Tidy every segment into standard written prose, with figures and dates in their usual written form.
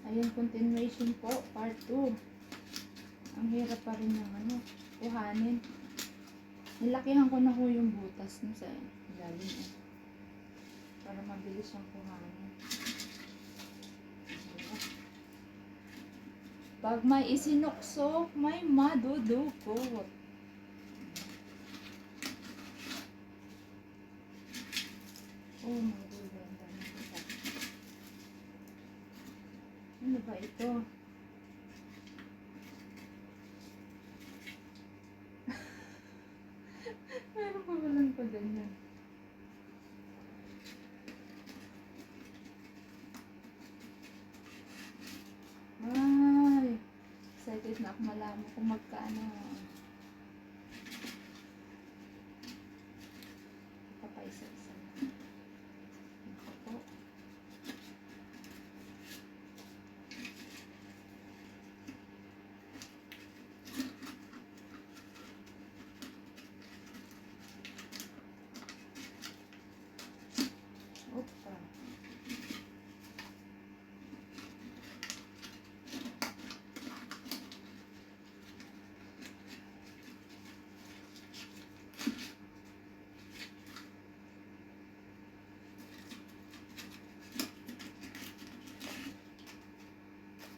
Ayan, continuation po, part 2. Ang hirap pa rin ng kuhanin. Nilakihan ko na ho yung butas no sa ilalim para mabilis siyang kuhanin. Pag may isinuksok, may madudukot. Oh my God, ano ba ito? Meron pa walang pa ganyan. Ay, excited na ako malaman kung magkano. Papaisa-isa na. Ito po. Opa.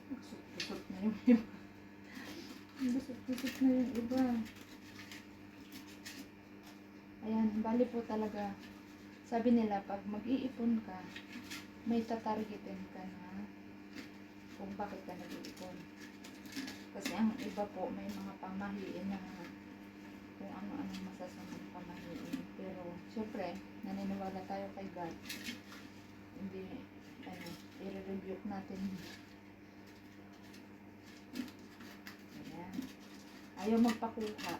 Busot-busot na yung iba. Busot-busot na yung iba. Ayan, bali po talaga. Sabi nila, pag mag-iipon ka, may tatargetin ka na kung bakit ka nag-iipon. Kasi ang iba po, may mga pamahiin na kung ano-anong masasamang pamahiin. Pero, syempre, naniniwala tayo kay God. Hindi, i-rebuke natin. Ayan. Ayaw magpakuha.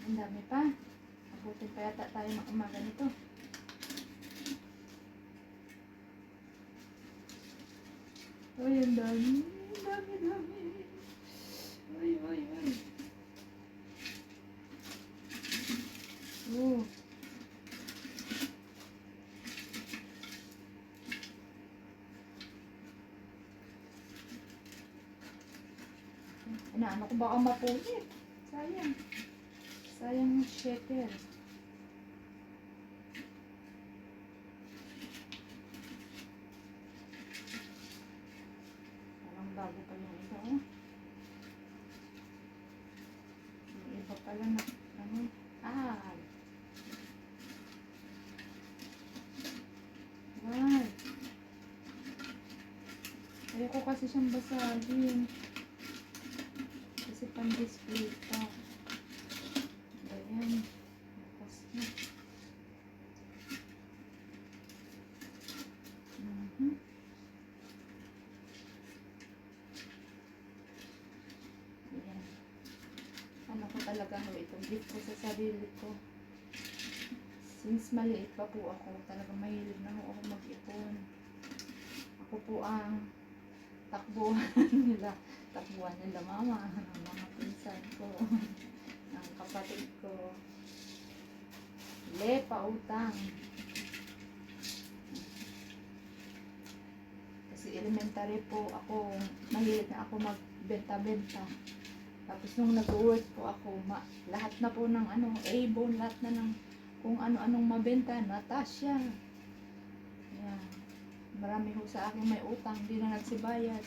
Ang dami pa. Abutin pa yata tayo ng umaga nito. Uy, ang dami. Ang dami. Uy. Oh. Ano ko baka mapulit. Sayang. Sayang yung shaker. Parang bago pa yung iba, oh. Yung iba pala na, Wow. Ayoko kasi siyang basagin. Kasi pan-display pa. Ayan. Lakas na. Ayan. Ano ko talaga ho, itong gift ko sa sarili ko. Since maliit pa po ako, talagang mahilig na ho ako mag-ipon. Ako po ang takbuhan nila mama, ng mga pinsan ko, ng kapatid ko. Pautang. Kasi elementary po ako, mahilig na ako magbenta-benta. Tapos nung nag-work po ako, lahat na po ng Avon, lahat na ng kung ano-anong mabenta, Natasha. Ayan. Marami ho sa akin may utang, hindi na nagsibayad.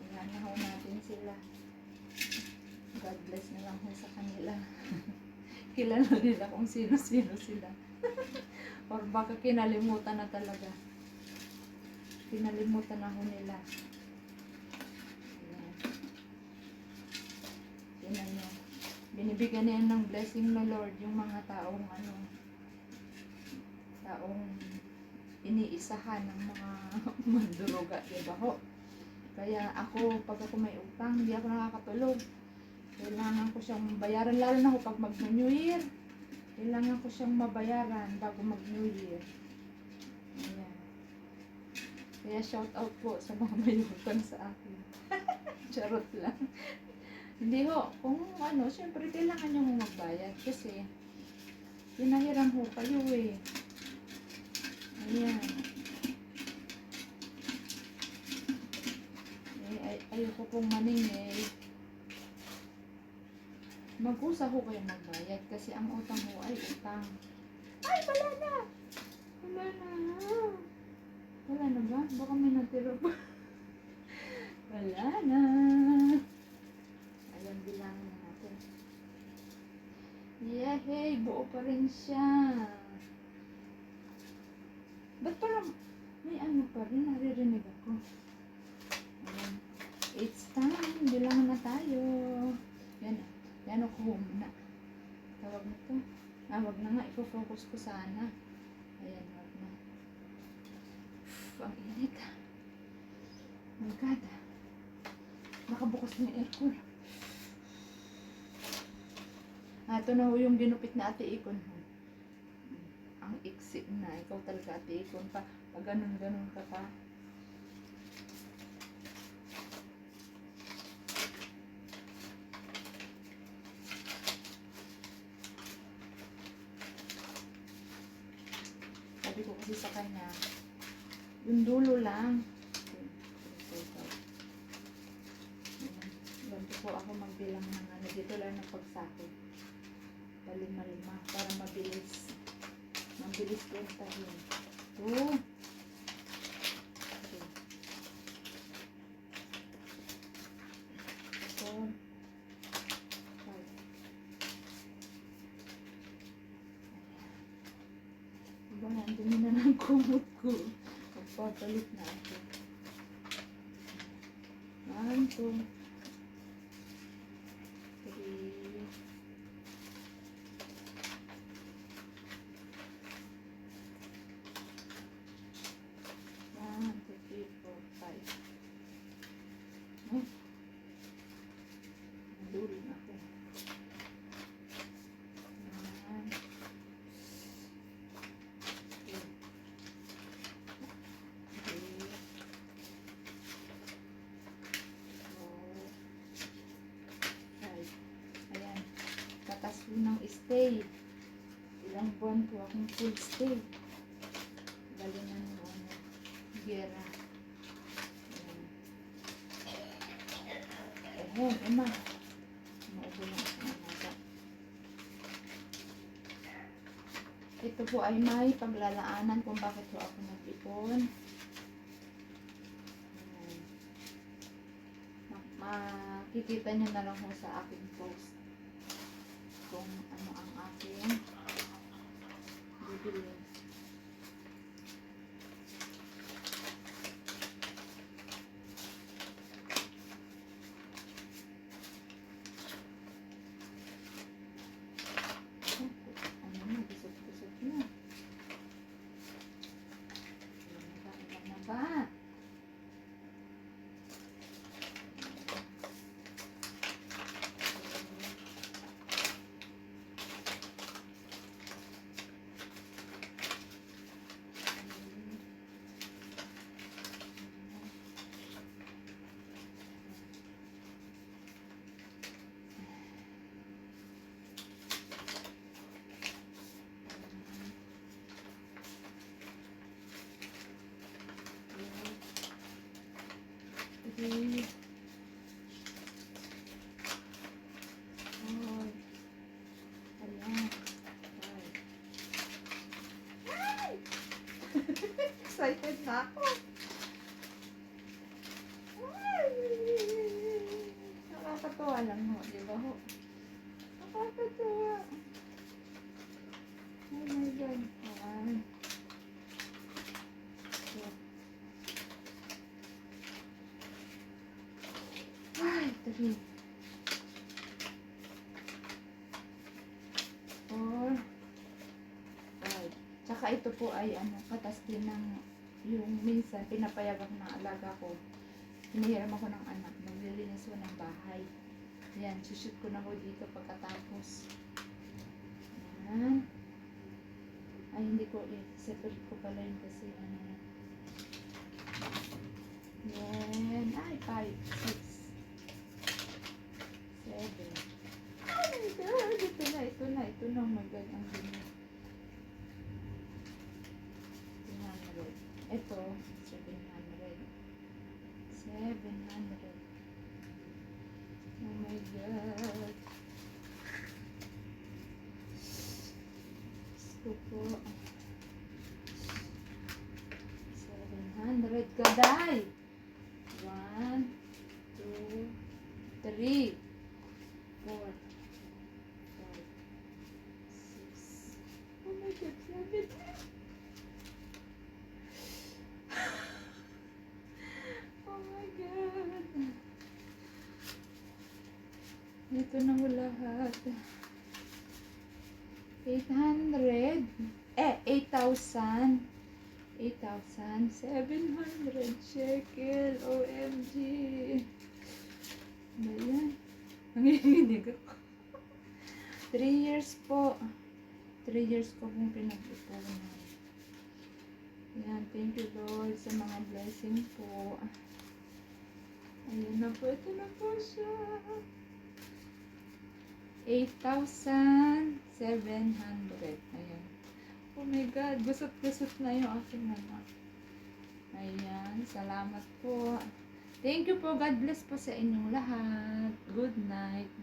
Ayan na ho natin sila. God bless na lang ho sa kanila. Kilala nila kung sino-sino sila. Or baka kinalimutan na talaga. Kinalimutan na ho nila. Ayan. Tingnan nyo. Binibigyan niya ng blessing ng Lord yung mga taong iniisahan ng mga manduruga, diba ho? Kaya ako, pag ako may utang, hindi ako nakakatulog. Kailangan ko siyang bayaran, lalo na ho pag mag-New Year. Kailangan ko siyang mabayaran bago mag-New Year. Ayan. Kaya shout out po sa mga may utang sa akin. Charot lang. Hindi ho, kung ano, syempre kailangan nyo magbayad kasi pinahiram ho kayo eh. Ayan. Ayoko pong maningil. Mag-usa ho kayo magbayad kasi ang utang ho ay utang. Ay, wala na! Wala na. Wala na ba? Baka may natira pa. Wala na. Ayan, bilangin natin. Yehey! Buo pa rin siya. Ba't parang may ano pa rin? Naririnig ako. Ayan. It's time. Bilangan na tayo. Yan. Yan ako muna. Tawag na to. Wag na nga. Ipofocus ko sana. Ayan, wag na. Ang init. Oh my God. Nakabukas na yung aircon. Ito na ho yung ginupit na Ate Ikon. Ang iksi na. Ikaw talaga Ate Ikon pa. Pag ganun-ganun ka pa. Sabi ko kasi sa kanya, yung dulo lang. Ganito po ako magbilang ng ano. Dito lang ng pagsako. Palima-lima para mabilis. Mabilis kwentahin. 2. 3. 4. 5. Diba, nandun na ng kumot ko. Magpapalit na ako. 1, 2, 3. 1, 2, 3, 4, 5. Ay, nandulin ako. 1, 2, 3, 4, 5. Ayan. Katas po ng stay. Ilang buwan po akong full stay. Galingan mo ano. Gera. Ayan, Emma. Maubo lang ako ng mata. Ito po ay may paglalaanan kung bakit po ako nag-ipon. Makikita nyo na lang po sa aking post kung ano ang aking bibili. Ano na, bisot-bisot na. Ilan na ba? Okay. Oh. Ayan. Ay! Excited na ako. Ay! Nakakatuwa lang ho, di ba ho? Nakakatuwa. Oh my God. Ayan. So, ay, 3. 4. 5. Tsaka ito po ay ano, katas din ng yung minsan pinapayagan ng alaga ko. Hinihiram ako ng anak. Maglilinis ko ng bahay. Yan, sushoot ko na ko dito pagkatapos. Yan. Ay, hindi ko separate ko pala yun kasi ano. Yan. Ay, 5, 6, 7, Ito na magag ang dumi. 300. Ito, 700. 700. Oh my God. Gusto po. 700 kaday. 1, 2, 3, 4, 5, 6. Oh my God, 7. Oh my God. Ito na ho lahat. 800. 8,000. 8,700 shekel. OMG. Ba yan? Nanginginig ako. 3 years po. 3 years ko pong pinag-ipunan. Yan. Thank you Lord sa mga blessing po. Ayan na po. Ito na po siya. 8,700. Ayan. Oh my God. Gusot-gusot na yung aking mama. Ayan. Salamat po. Thank you po. God bless po sa inyong lahat. Good night.